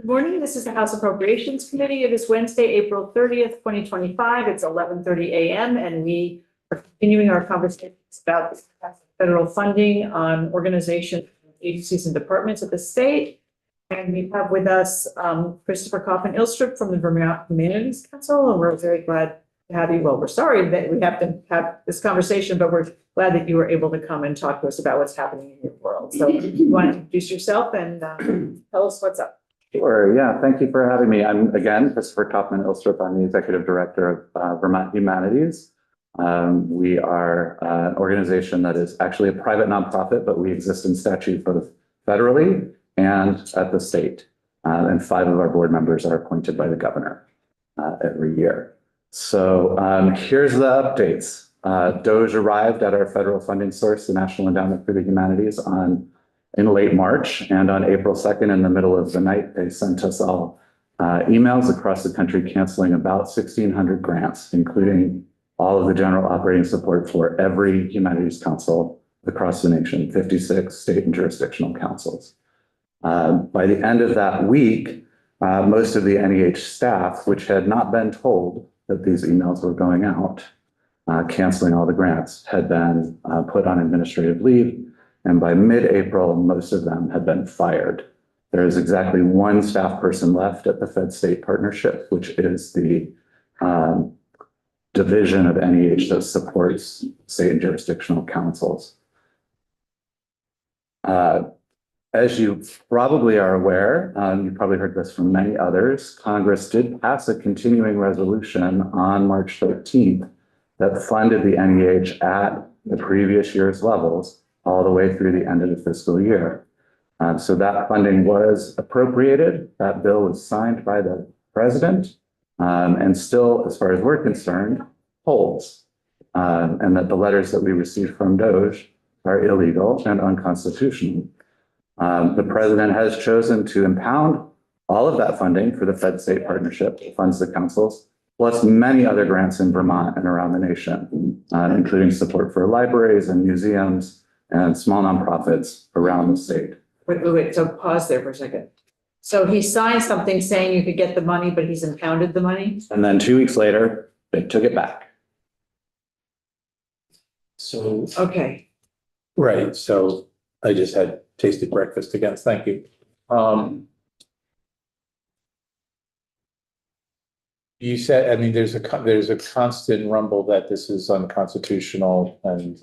Good morning. This is the House Appropriations Committee. It is Wednesday, April 30th, 2025. It's 11:30 a.m. and we are continuing our conversations about federal funding on organizations, agencies and departments of the state. And we have with us Christopher Coffin-Ilstrup from the Vermont Humanities Council, and we're very glad to have you. Well, we're sorry that we have to have this conversation, but we're glad that you were able to come and talk to us about what's happening in your world. So you want to introduce yourself and tell us what's up. Sure. Yeah. Thank you for having me. I'm again Christopher Coffin-Ilstrup. I'm the executive director of Vermont Humanities. We are an organization that is actually a private nonprofit, but we exist in statute both federally and at the state. And 5 of our board members are appointed by the governor every year. So here's the updates. DOGE arrived at our federal funding source, the National Endowment for the Humanities, in late March, and on April 2nd, in the middle of the night, they sent us all emails across the country canceling about 1,600 grants, including all of the general operating support for every humanities council across the nation, 56 state and jurisdictional councils. By the end of that week, most of the NEH staff, which had not been told that these emails were going out, canceling all the grants, had been put on administrative leave. And by mid-April, most of them had been fired. There is exactly 1 staff person left at the Fed-State Partnership, which is the division of NEH that supports state and jurisdictional councils. As you probably are aware, you probably heard this from many others, Congress did pass a continuing resolution on March 13th that funded the NEH at the previous year's levels all the way through the end of the fiscal year. So that funding was appropriated. That bill was signed by the president and still, as far as we're concerned, holds. And that the letters that we received from DOGE are illegal and unconstitutional. The president has chosen to impound all of that funding for the Fed-State Partnership that funds the councils, plus many other grants in Vermont and around the nation, including support for libraries and museums and small nonprofits around the state. Wait. So pause there for a second. So he signed something saying you could get the money, but he's impounded the money? And then 2 weeks later, they took it back. So, Okay. right, so I just had tasted breakfast again, thank you. You said, I mean, there's a constant rumble that this is unconstitutional, and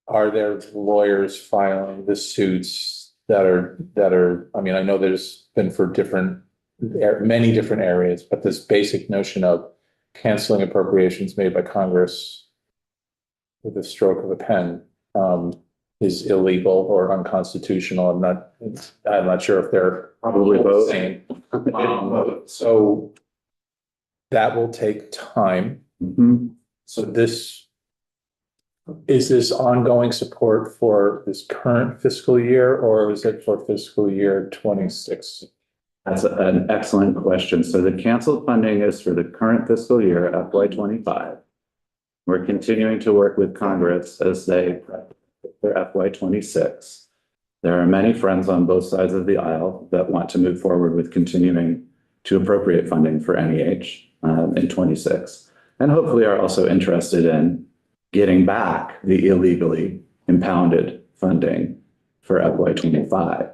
are there lawyers filing the suits that are, I mean, I know there's been for many different areas, but this basic notion of canceling appropriations made by Congress with a stroke of a pen is illegal or unconstitutional. I'm not sure if they're Probably both. So that will take time. Mm-hmm. So is this ongoing support for this current fiscal year, or is it for fiscal year 26? That's an excellent question. So the canceled funding is for the current fiscal year, FY25. We're continuing to work with Congress as they prep for FY26. There are many friends on both sides of the aisle that want to move forward with continuing to appropriate funding for NEH in 26, and hopefully are also interested in getting back the illegally impounded funding for FY25.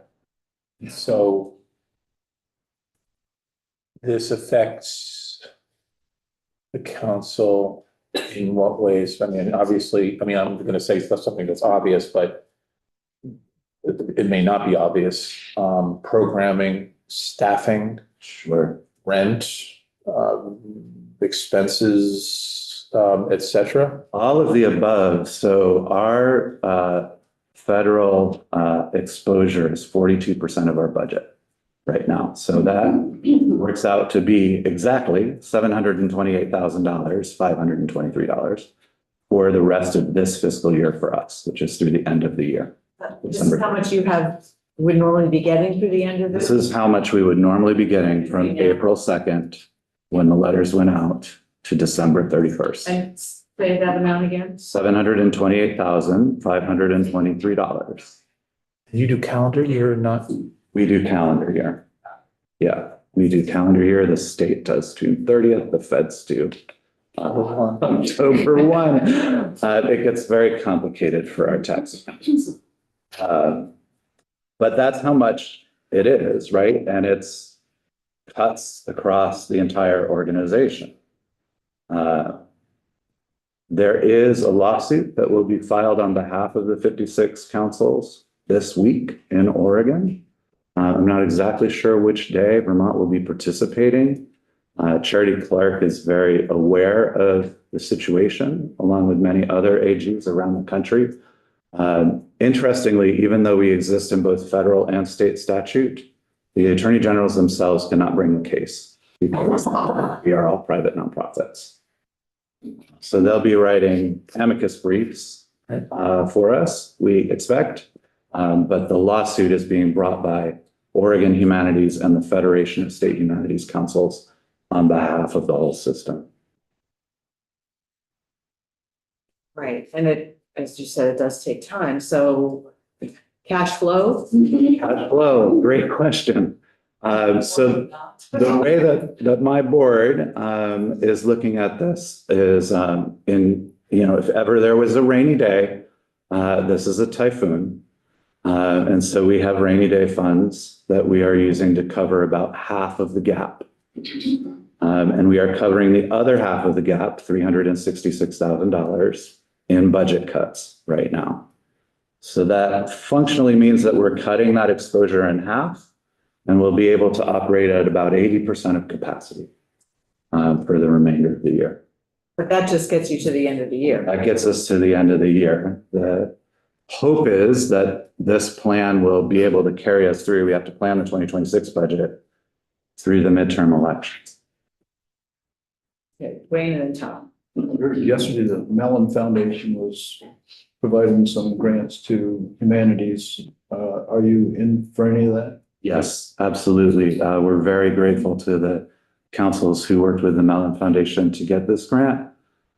So this affects the council in what ways? I mean, obviously, I'm going to say something that's obvious, but it may not be obvious. Programming, staffing, Sure. rent, expenses, etc. All of the above. So our federal exposure is 42% of our budget right now. So that works out to be exactly $728,000, $523 for the rest of this fiscal year for us, which is through the end of the year. This is how much you would normally be getting through the end of This is how much we would normally be getting from April 2nd, when the letters went out, to December 31st. And say that amount again? $728,523. You do calendar year, not We do calendar year. Yeah, we do calendar year. The state does June 30th, the feds do October 1. It gets very complicated for our tax accountants. But that's how much it is, right? And it's cuts across the entire organization. There is a lawsuit that will be filed on behalf of the 56 councils this week in Oregon. I'm not exactly sure which day Vermont will be participating. Charity Clark is very aware of the situation, along with many other AGs around the country. Interestingly, even though we exist in both federal and state statute, the attorney generals themselves cannot bring the case because we are all private nonprofits. So they'll be writing amicus briefs for us, we expect, but the lawsuit is being brought by Oregon Humanities and the Federation of State Humanities Councils on behalf of the whole system. Right, and it, as you said, it does take time, so cash flow? Cash flow, great question. So the way that my board is looking at this is if ever there was a rainy day, this is a typhoon. And so we have rainy day funds that we are using to cover about half of the gap. And we are covering the other half of the gap, $366,000 in budget cuts right now. So that functionally means that we're cutting that exposure in half, and we'll be able to operate at about 80% of capacity for the remainder of the year. But that just gets you to the end of the year. That gets us to the end of the year. The hope is that this plan will be able to carry us through. We have to plan the 2026 budget through the midterm elections. Okay, Wayne and Tom. Yesterday, the Mellon Foundation was providing some grants to humanities. Are you in for any of that? Yes, absolutely. We're very grateful to the councils who worked with the Mellon Foundation to get this grant.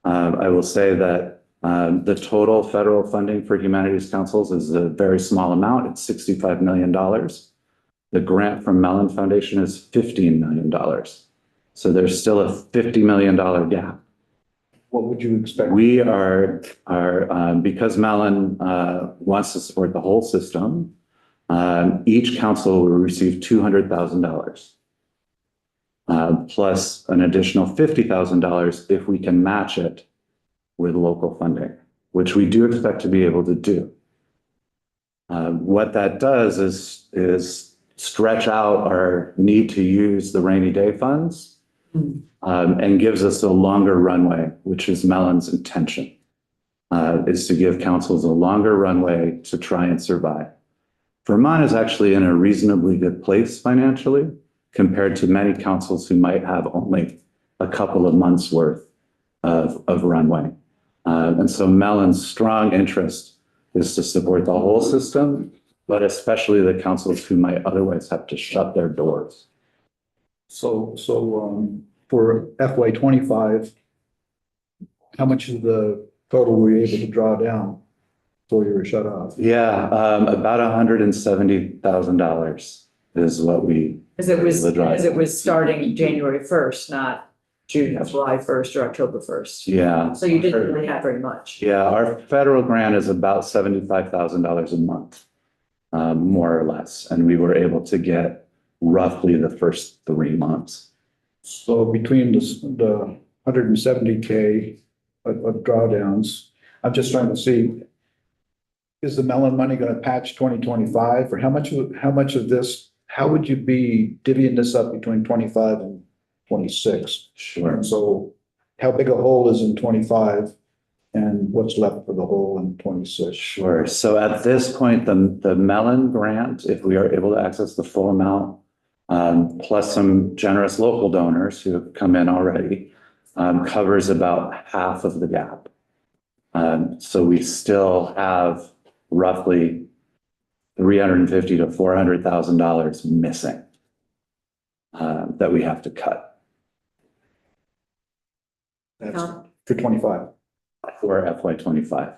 I will say that the total federal funding for humanities councils is a very small amount. It's $65 million. The grant from Mellon Foundation is $15 million. So there's still a $50 million gap. What would you expect? We are because Mellon wants to support the whole system, each council will receive $200,000 plus an additional $50,000 if we can match it with local funding, which we do expect to be able to do. What that does is stretch out our need to use the rainy day funds and gives us a longer runway, which is Mellon's intention, is to give councils a longer runway to try and survive. Vermont is actually in a reasonably good place financially compared to many councils who might have only a couple of months worth of runway. And so Mellon's strong interest is to support the whole system, but especially the councils who might otherwise have to shut their doors. So for FY 25, how much of the total were you able to draw down before you were shut off? Yeah, about $170,000 is what we. Because it was starting January 1st, not July 1st or October 1st. Yeah. So you didn't really have very much. Yeah, our federal grant is about $75,000 a month, more or less. And we were able to get roughly the first 3 months. So between the 170K of drawdowns, I'm just trying to see, is the Mellon money going to patch 2025, or how much of this, how would you be divvying this up between 25 and 26? Sure. So how big a hole is in 25 and what's left for the hole in 26? Sure. So at this point, the Mellon grant, if we are able to access the full amount, plus some generous local donors who have come in already, covers about half of the gap. So we still have roughly $350,000 to $400,000 missing that we have to cut. That's for 25. For FY 25,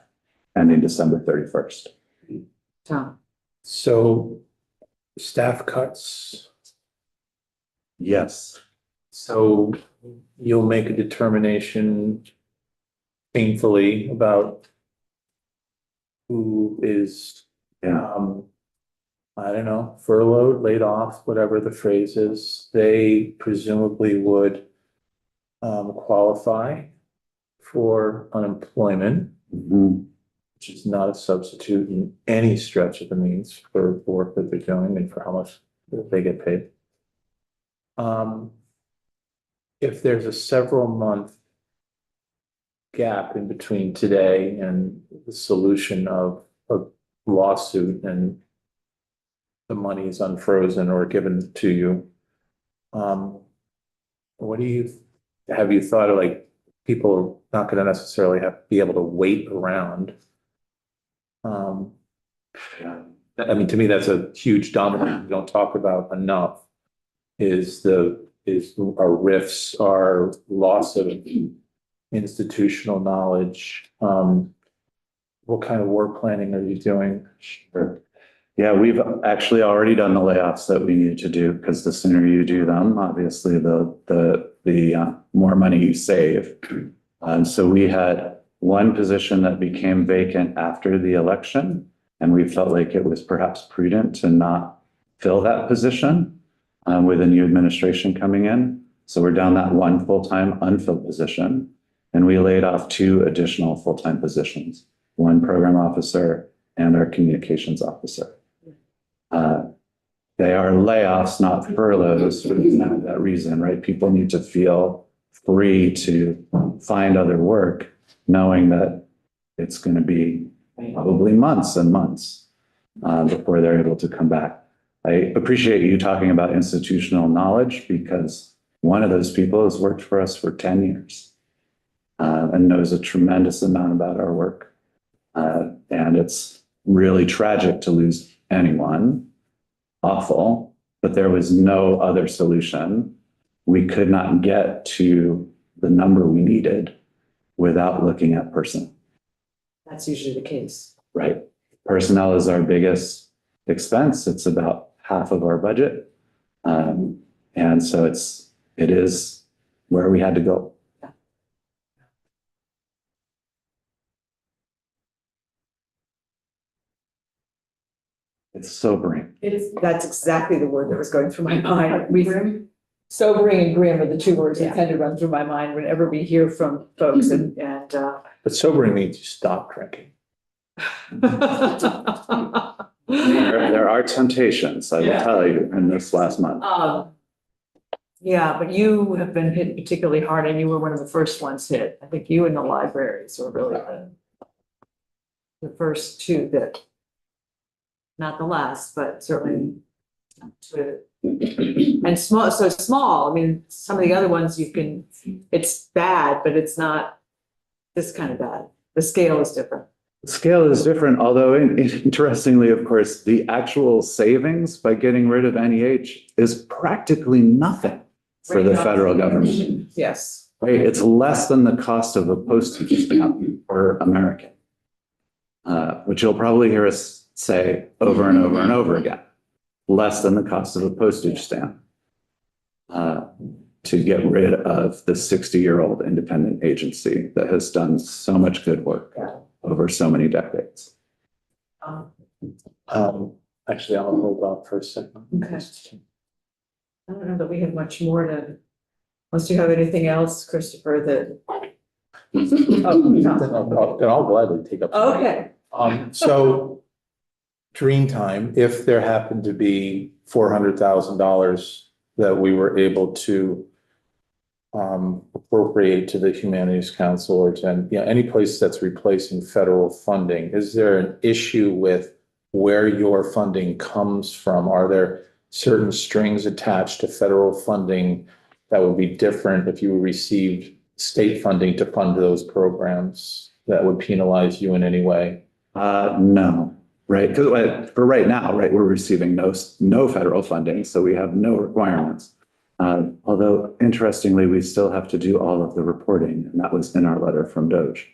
ending December 31st. Tom. So Staff cuts. Yes. So you'll make a determination painfully about who is, Yeah. I don't know, furloughed, laid off, whatever the phrase is. They presumably would qualify for unemployment, Mhm. which is not a substitute in any stretch of the means for the work that they're doing and for how much they get paid. If there's a several month gap in between today and the solution of a lawsuit and the money is unfrozen or given to you, what do you, have you thought of, like, people are not gonna necessarily be able to wait around? Yeah. I mean, to me, that's a huge domino we don't talk about enough, is our rifts, our loss of institutional knowledge. What kind of work planning are you doing? Sure. Yeah, we've actually already done the layoffs that we needed to do, because the sooner you do them, obviously the more money you save. So we had one position that became vacant after the election, and we felt like it was perhaps prudent to not fill that position with a new administration coming in. So we're down that one full-time unfilled position, and we laid off 2 additional full-time positions, one program officer and our communications officer. They are layoffs, not furloughs, for that reason, right? People need to feel free to find other work, knowing that it's going to be probably months and months before they're able to come back. I appreciate you talking about institutional knowledge, because one of those people has worked for us for 10 years and knows a tremendous amount about our work. And it's really tragic to lose anyone. Awful, but there was no other solution. We could not get to the number we needed without looking at personnel. That's usually the case. Right. Personnel is our biggest expense. It's about half of our budget. And so it is where we had to go. It's sobering. That's exactly the word that was going through my mind. Sobering and grim are the 2 words that tend to run through my mind whenever we hear from folks and. But sobering means you stop drinking. There are temptations, I will tell you, in this last month. Yeah, but you have been hit particularly hard, and you were one of the first ones hit. I think you and the libraries were really the first 2 that, not the last, but certainly. And small, I mean, some of the other ones it's bad, but it's not this kind of bad. The scale is different. The scale is different, although interestingly, of course, the actual savings by getting rid of NEH is practically nothing for the federal government. Yes. Right? It's less than the cost of a postage stamp per American, which you'll probably hear us say over and over and over again. Less than the cost of a postage stamp to get rid of the 60-year-old independent agency that has done so much good work over so many decades. Actually, I'll hold on for a second. Okay. I don't know that we have much more to, unless you have anything else, Christopher, that. Oh, no. Then I'll gladly take up. Okay. So Dreamtime, if there happened to be $400,000 that we were able to appropriate to the Humanities Council or to, any place that's replacing federal funding, is there an issue with where your funding comes from? Are there certain strings attached to federal funding that would be different if you received state funding to fund those programs that would penalize you in any way? No, right? Because for right now, right, we're receiving no federal funding, so we have no requirements. Although interestingly, we still have to do all of the reporting, and that was in our letter from Doge.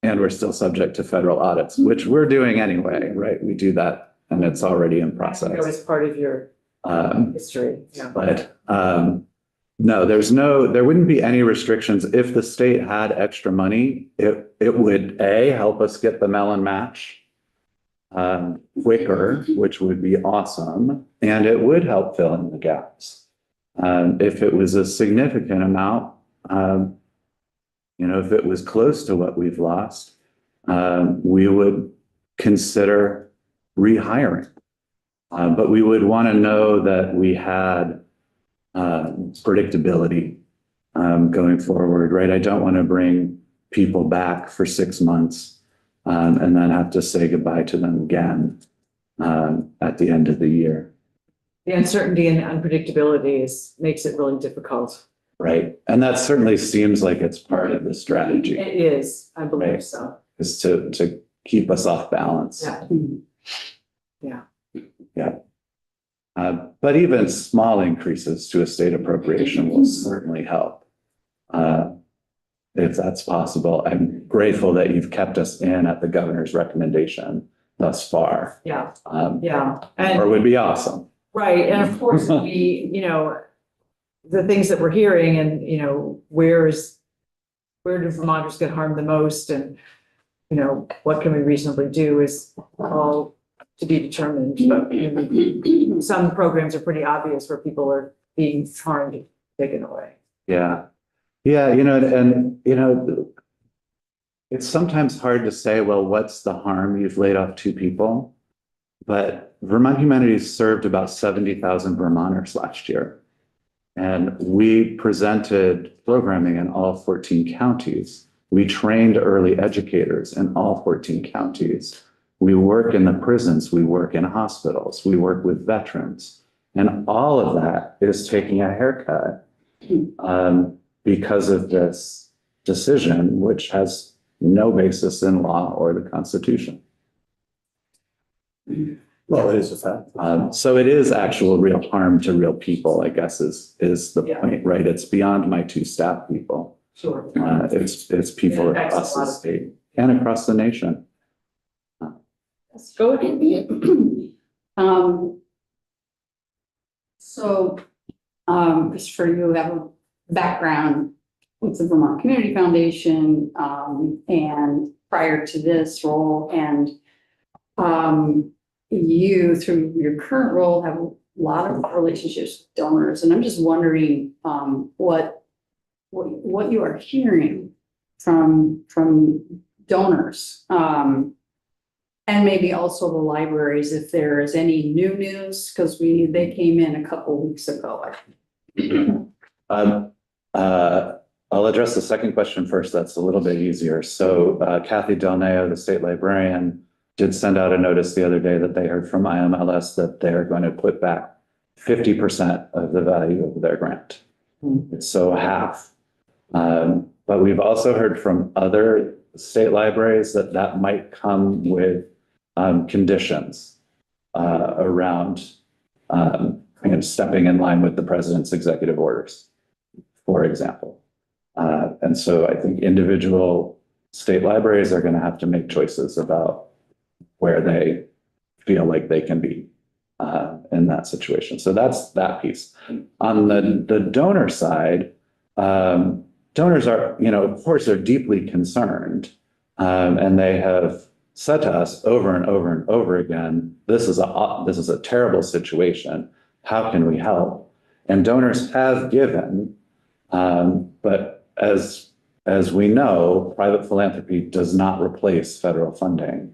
And we're still subject to federal audits, which we're doing anyway, right? We do that and it's already in That process. was part of your Um, history, yeah. But no, there wouldn't be any restrictions. If the state had extra money, it would help us get the melon match quicker, which would be awesome, and it would help fill in the gaps. If it was a significant amount, if it was close to what we've lost, we would consider rehiring. But we would want to know that we had predictability going forward, right? I don't want to bring people back for 6 months and then have to say goodbye to them again at the end of the year. The uncertainty and unpredictability makes it really difficult. Right. And that certainly seems like it's part of the strategy, It is, I believe Right. so. is to keep us off balance. Yeah. Yeah. But even small increases to a state appropriation will certainly help. If that's possible. I'm grateful that you've kept us in at the governor's recommendation thus far. Yeah, Or and, would be awesome. right, and of course, the things that we're hearing and, where do Vermonters get harmed the most and, what can we reasonably do is all to be determined, but some programs are pretty obvious where people are being harmed, taken away. Yeah. Yeah, it's sometimes hard to say, well, what's the harm? You've laid off 2 people. But Vermont Humanities served about 70,000 Vermonters last year. And we presented programming in all 14 counties. We trained early educators in all 14 counties. We work in the prisons, we work in hospitals, we work with veterans. And all of that is taking a haircut because of this decision, which has no basis in law or the Constitution. Well, it is a fact. So it is actual real harm to real people, I guess is the Yeah. point, right? It's beyond my 2 staff people. Sure. It's people It affects across a lot the of state and across the nation. Go ahead. So, Christopher, you have a background with the Vermont Community Foundation, and prior to this role, and you, through your current role, have a lot of relationships with donors, and I'm just wondering what you are hearing from donors, and maybe also the libraries, if there is any new news, because they came in a couple weeks ago. I'll address the second question first. That's a little bit easier. So Kathy Del Neo, the state librarian, did send out a notice the other day that they heard from IMLS that they're going to put back 50% of the value of their grant. So half. But we've also heard from other state libraries that might come with conditions around stepping in line with the president's executive orders, for example. And so I think individual state libraries are going to have to make choices about where they feel like they can be in that situation. So that's that piece. On the donor side, donors are, of course, are deeply concerned, and they have said to us over and over and over again, this is a terrible situation. How can we help? And donors have given, but as we know, private philanthropy does not replace federal funding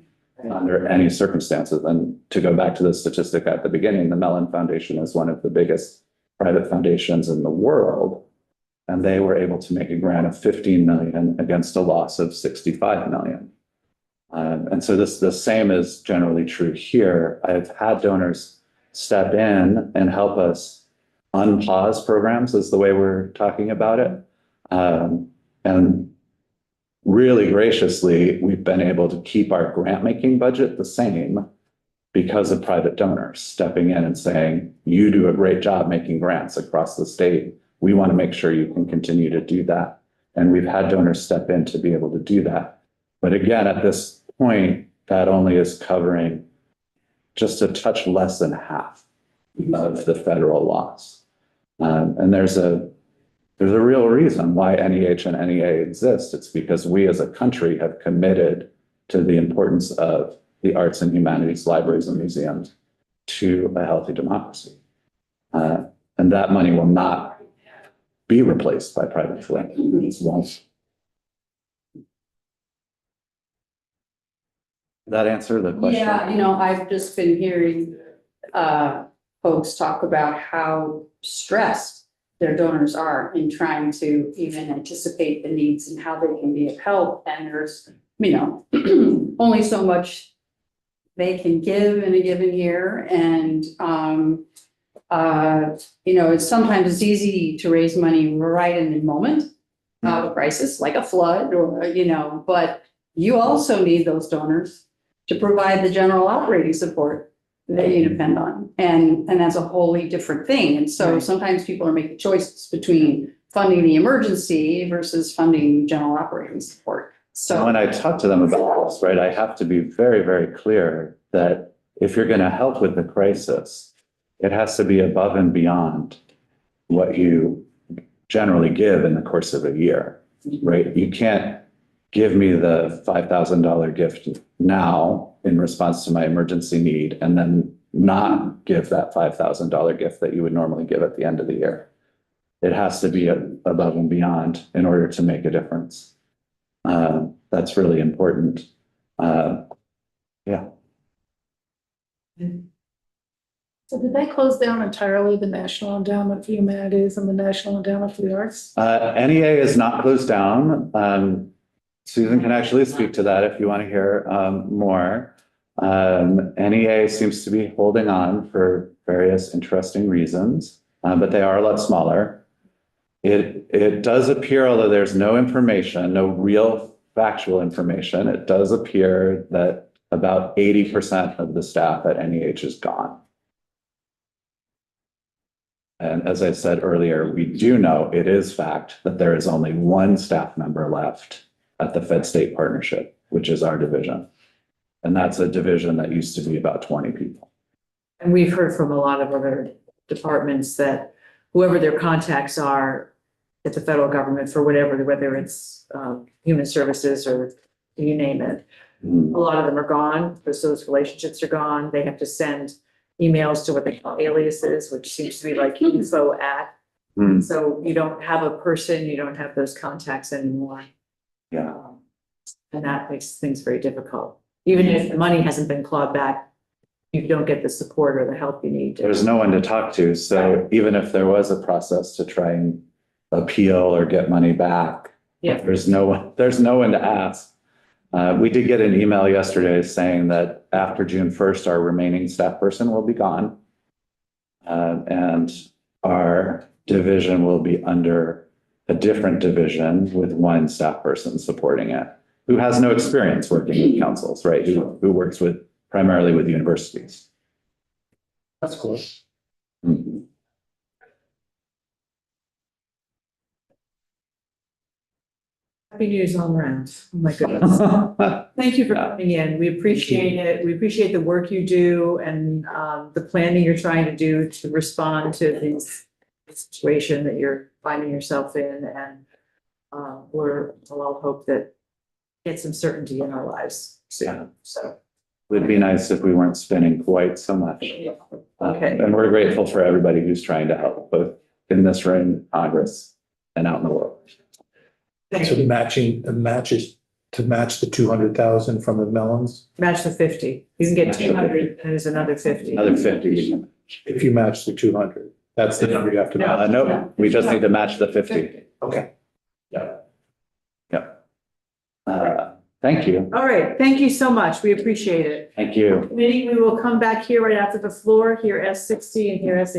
under any circumstances. And to go back to the statistic at the beginning, the Mellon Foundation is one of the biggest private foundations in the world. And they were able to make a grant of 15 million against a loss of 65 million. And so the same is generally true here. I've had donors step in and help us unpause programs, is the way we're talking about it. And really graciously, we've been able to keep our grant making budget the same because of private donors stepping in and saying, you do a great job making grants across the state. We want to make sure you can continue to do that. And we've had donors step in to be able to do that. But again, at this point, that only is covering just a touch less than half of the federal loss. And there's a real reason why NEH and NEA exist. It's because we as a country have committed to the importance of the arts and humanities libraries and museums to a healthy democracy. And that money will not be replaced by private philanthropy. It won't. That answer the question? Yeah, I've just been hearing folks talk about how stressed their donors are in trying to even anticipate the needs and how they can be of help. And there's, only so much they can give in a given year. And, it's sometimes easy to raise money right in the moment of a crisis, like a flood or, but you also need those donors to provide the general operating support that you depend on. And that's a wholly different thing. And so Right. sometimes people are making choices between funding the emergency versus funding general operating support. So So, when I talk to them about this, right, I have to be very, very clear that if you're going to help with the crisis, it has to be above and beyond what you generally give in the course of a year, right? You can't give me the $5,000 gift now in response to my emergency need and then not give that $5,000 gift that you would normally give at the end of the year. It has to be above and beyond in order to make a difference. That's really important. Yeah. So did they close down entirely the National Endowment for Humanities and the National Endowment for the Arts? NEA is not closed down. Susan can actually speak to that if you want to hear more. NEA seems to be holding on for various interesting reasons, but they are a lot smaller. It does appear, although there's no information, no real factual information, it does appear that about 80% of the staff at NEH is gone. And as I said earlier, we do know it is fact that there is only one staff member left at the Fed State Partnership, which is our division. And that's a division that used to be about 20 people. And we've heard from a lot of other departments that whoever their contacts are at the federal government for whatever, whether it's human services or you name it, a lot of them are gone because those relationships are gone. They have to send emails to what they call aliases, which seems to be like info at. Mm. So you don't have a person, you don't have those contacts anymore. Yeah. And that makes things very difficult. Even if the money hasn't been clawed back, you don't get the support or the help you need. There's no one to talk to. So even if there was a process to try and appeal or get money back, Yeah. there's no one to ask. We did get an email yesterday saying that after June 1st, our remaining staff person will be gone. And our division will be under a different division with one staff person supporting it, who has no experience working with councils, right? Who works primarily with universities. That's cool. Mhm. Happy news all around. Oh my goodness. Thank you for Yeah. coming in. We appreciate it. We appreciate the work you do and the planning you're trying to do to respond to this situation that you're finding yourself in. And we'll all hope that get some certainty in our lives soon. So, Would be nice if we weren't spending quite so much. okay. And we're grateful for everybody who's trying to help, both in this room, Congress, and out in the world. Thank So you. to match the 200,000 from the melons, Match the 50. You can get 200 and there's another 50. Another 50. if you match the 200, that's the number you have to match. No, we just need to match the 50. Okay. Yeah. Thank you. All right. Thank you so much. We appreciate it. Thank you. Committee, we will come back here right after the floor, here S60 and here S80.